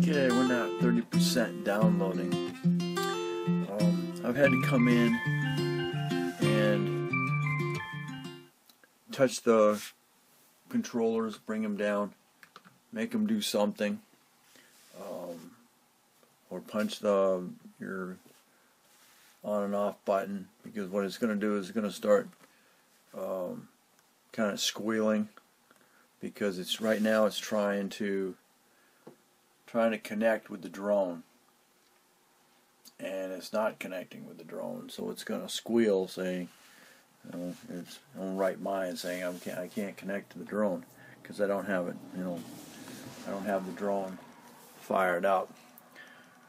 Okay, we're now at 30% downloading. I've had to come in and touch the controllers, bring them down, make them do something, or punch your on and off button, because what it's going to do is it's going to start kind of squealing, because it's right now it's trying to connect with the drone, and it's not connecting with the drone, so it's going to squeal, saying, its own right mind, saying I can't connect to the drone because I don't have it, I don't have the drone fired up.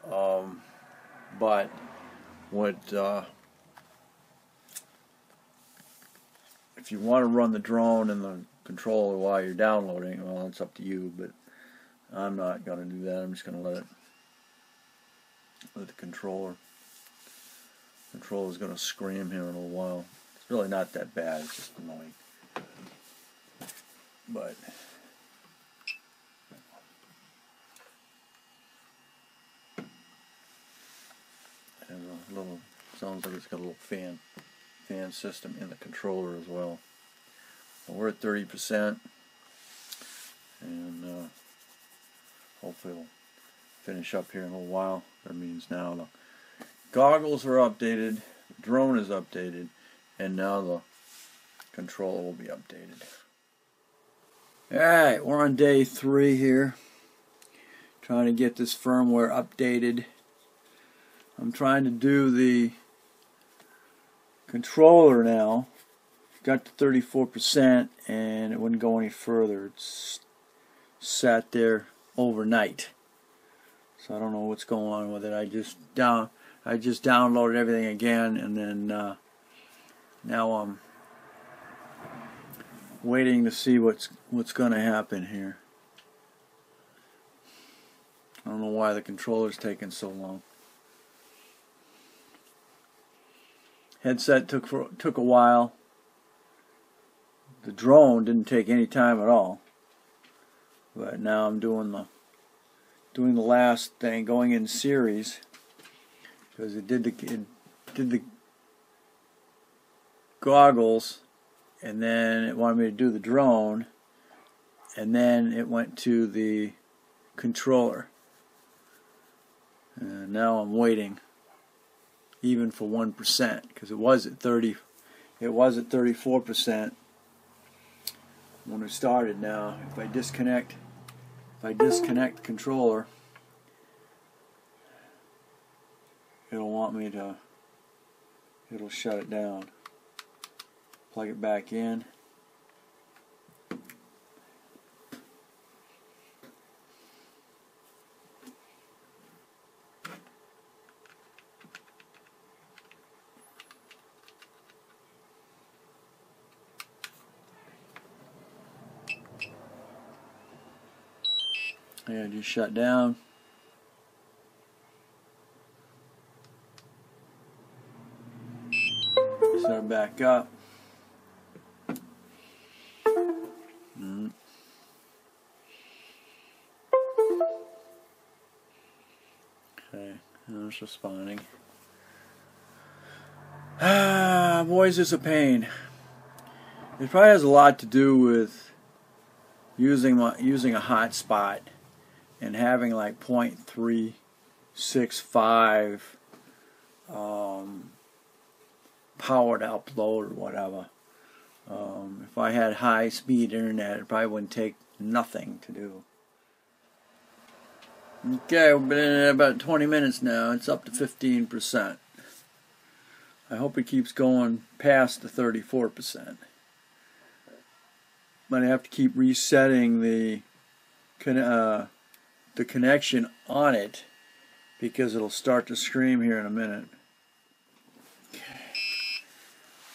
But what if you want to run the drone and the controller while you're downloading? Well, it's up to you, but I'm not going to do that. I'm just going to let the controller's going to scream here in a little while. It's really not that bad. It's just annoying. But and a little, sounds like it's got a little fan system in the controller as well. We're at 30%, and hopefully we'll finish up here in a little while. That means now the goggles are updated, the drone is updated, and now the controller will be updated. Alright, we're on day 3 here, trying to get this firmware updated. I'm trying to do the controller now. Got to 34% and it wouldn't go any further. It's sat there overnight, so I don't know what's going on with it. I just downloaded everything again, and then now I'm waiting to see what's going to happen here. I don't know why the controller's taking so long. Headset took a while. The drone didn't take any time at all. But now I'm doing the last thing, going in series, because it did the goggles, and then it wanted me to do the drone, and then it went to the controller. And now I'm waiting, even for 1%, because it was at 34% when we started. Now, if I disconnect the controller, it'll shut it down. Plug it back in. Yeah, just shut down. Start back up. Okay, now it's responding. Boys, it's a pain. It probably has a lot to do with using a hotspot and having like 0.365 power to upload or whatever. If I had high-speed internet, it probably wouldn't take nothing to do. Okay, we've been in about 20 minutes now. It's up to 15%. I hope it keeps going past the 34%. But I have to keep resetting the connection on it, because it'll start to scream here in a minute.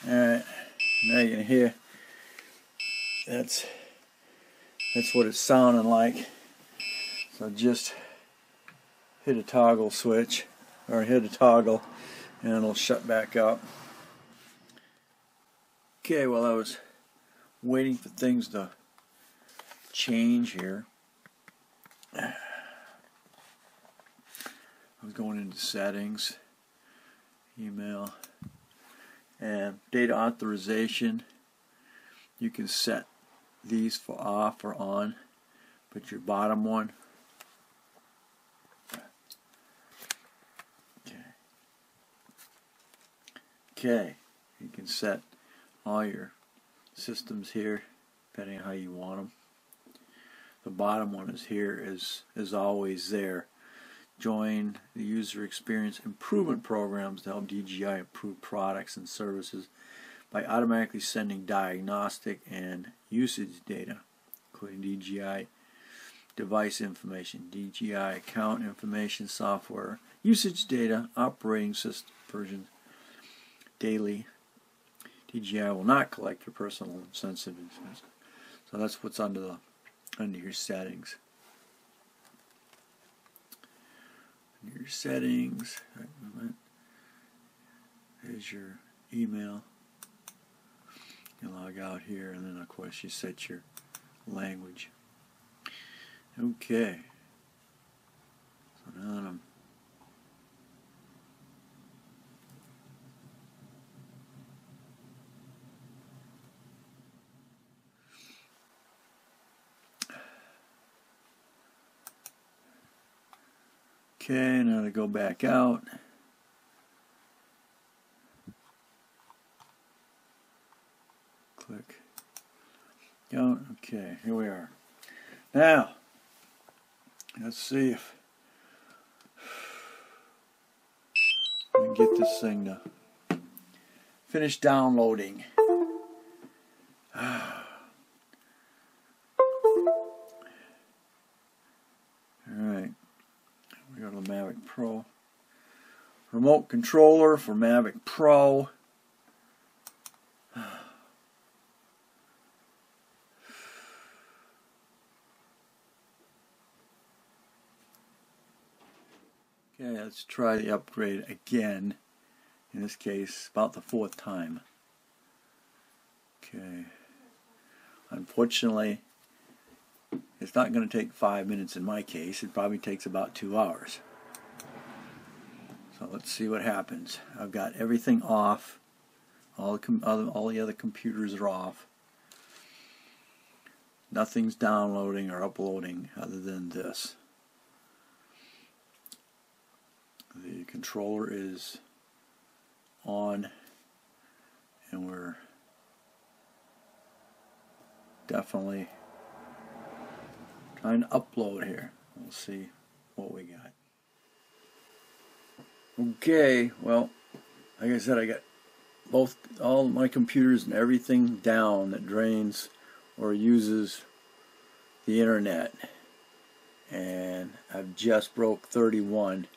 Alright, now you can hear. That's what it's sounding like. So just hit a toggle switch, or hit a toggle, and it'll shut back up. Okay, well, I was waiting for things to change here. was going into settings, email, and data authorization. You can set these for off or on, but your bottom one, okay, you can set all your systems here depending on how you want them. The bottom one is here, is always there. Join the user experience improvement programs to help DJI improve products and services by automatically sending diagnostic and usage data, including DJI device information, DJI account information, software, usage data, operating system versions, daily. DJI will not collect your personal and sensitive information. So that's what's under your settings. Your settings, there's your email. You log out here, and then of course you set your language. Okay. So now I'm okay, now to go back out. Click. Go. Okay, here we are. Now, let's see if I can get this thing to finish downloading. Alright. We go to the Mavic Pro. Remote controller for Mavic Pro. Okay, let's try the upgrade again. In this case, about the 4th time. Okay. Unfortunately, it's not going to take 5 minutes in my case. It probably takes about 2 hours. So let's see what happens. I've got everything off. All the other computers are off. Nothing's downloading or uploading other than this. The controller is on, and we're definitely trying to upload here. We'll see what we got. Okay, well, like I said, I got all my computers and everything down that drains or uses the internet, and I've just broke 31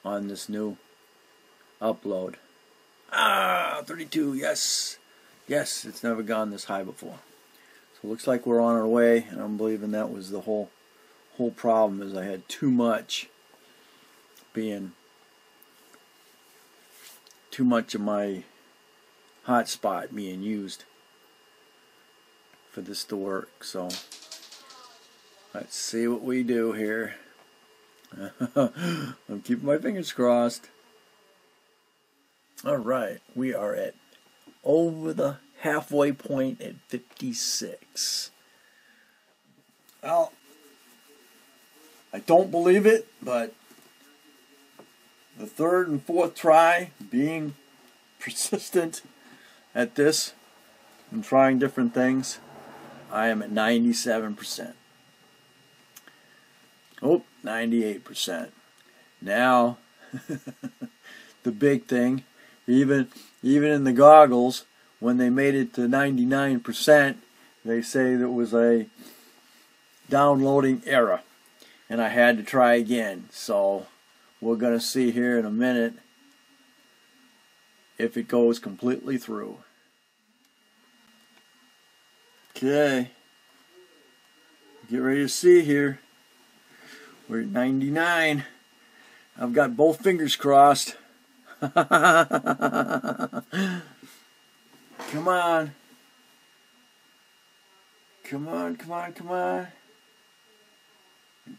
on this new upload. 32, yes, it's never gone this high before. So it looks like we're on our way, and I'm believing that was the whole problem, is I had too much of my hotspot being used for this to work. So let's see what we do here. I'm keeping my fingers crossed. Alright, we are at over the halfway point at 56. Well, I don't believe it, but the 3rd and 4th try, being persistent at this and trying different things, I am at 97%. Oh, 98%. Now, the big thing, even in the goggles, when they made it to 99%, they say there was a downloading error, and I had to try again. So we're going to see here in a minute if it goes completely through. Okay, get ready to see here. We're at 99. I've got both fingers crossed. Come on. Come on, come on, come on.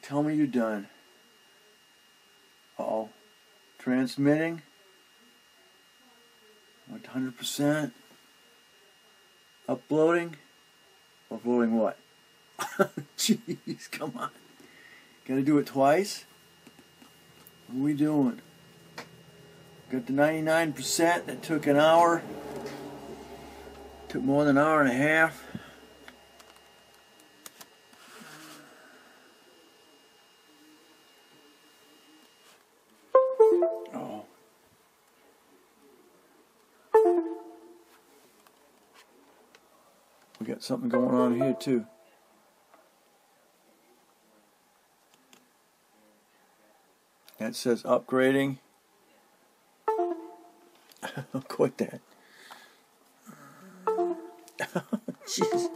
Tell me you're done. Uh-oh. Transmitting. 100%. Uploading. Uploading what? Jeez, come on. Gotta do it twice? What are we doing? Got the 99%. That took an hour. Took more than an hour and a half. Oh. We got something going on here too. That says upgrading. Quit that. Jeez.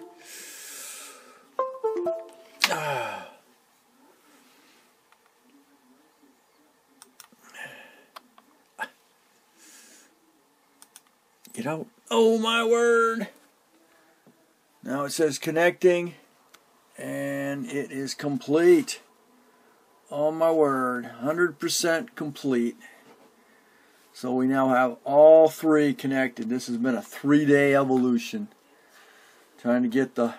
Get out. Oh my word. Now it says connecting and it is complete. Oh my word. 100% complete. So we now have all three connected. This has been a 3-day evolution. Trying to get the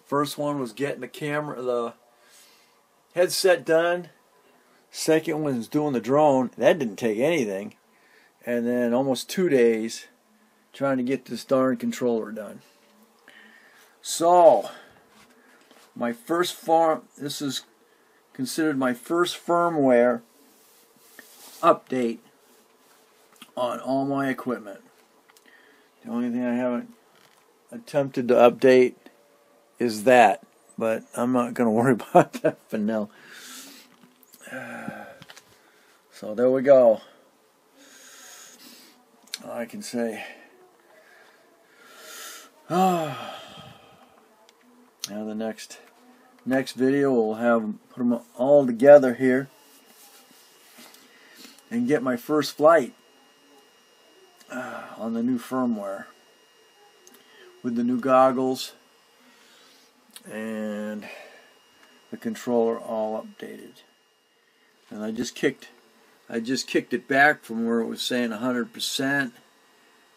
first one was getting the camera, the headset done. Second one was doing the drone. That didn't take anything. And then almost 2 days trying to get this darn controller done. So my first this is considered my first firmware update on all my equipment. The only thing I haven't attempted to update is that, but I'm not going to worry about that for now. So there we go. All I can say. Now the next video we'll put them all together here and get my first flight on the new firmware with the new goggles and the controller all updated. And I just kicked it back from where it was saying 100%,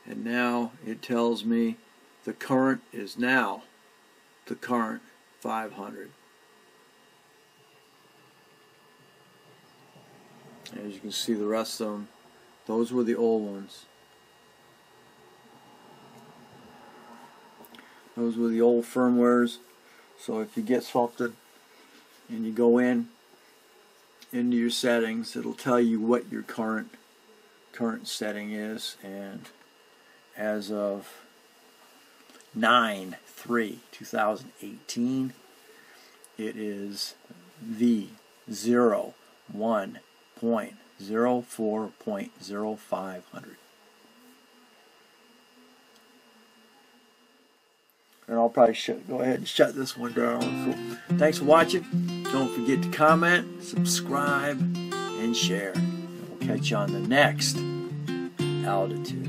and now it tells me the current is now the current 500. As you can see, the rest of them, those were the old ones. Those were the old firmwares. So if you get something and you go into your settings, it'll tell you what your current setting is. And as of 9/3/2018, it is V01.04.0500. And I'll probably go ahead and shut this one down. So, thanks for watching. Don't forget to comment, subscribe, and share. And we'll catch you on the next altitude.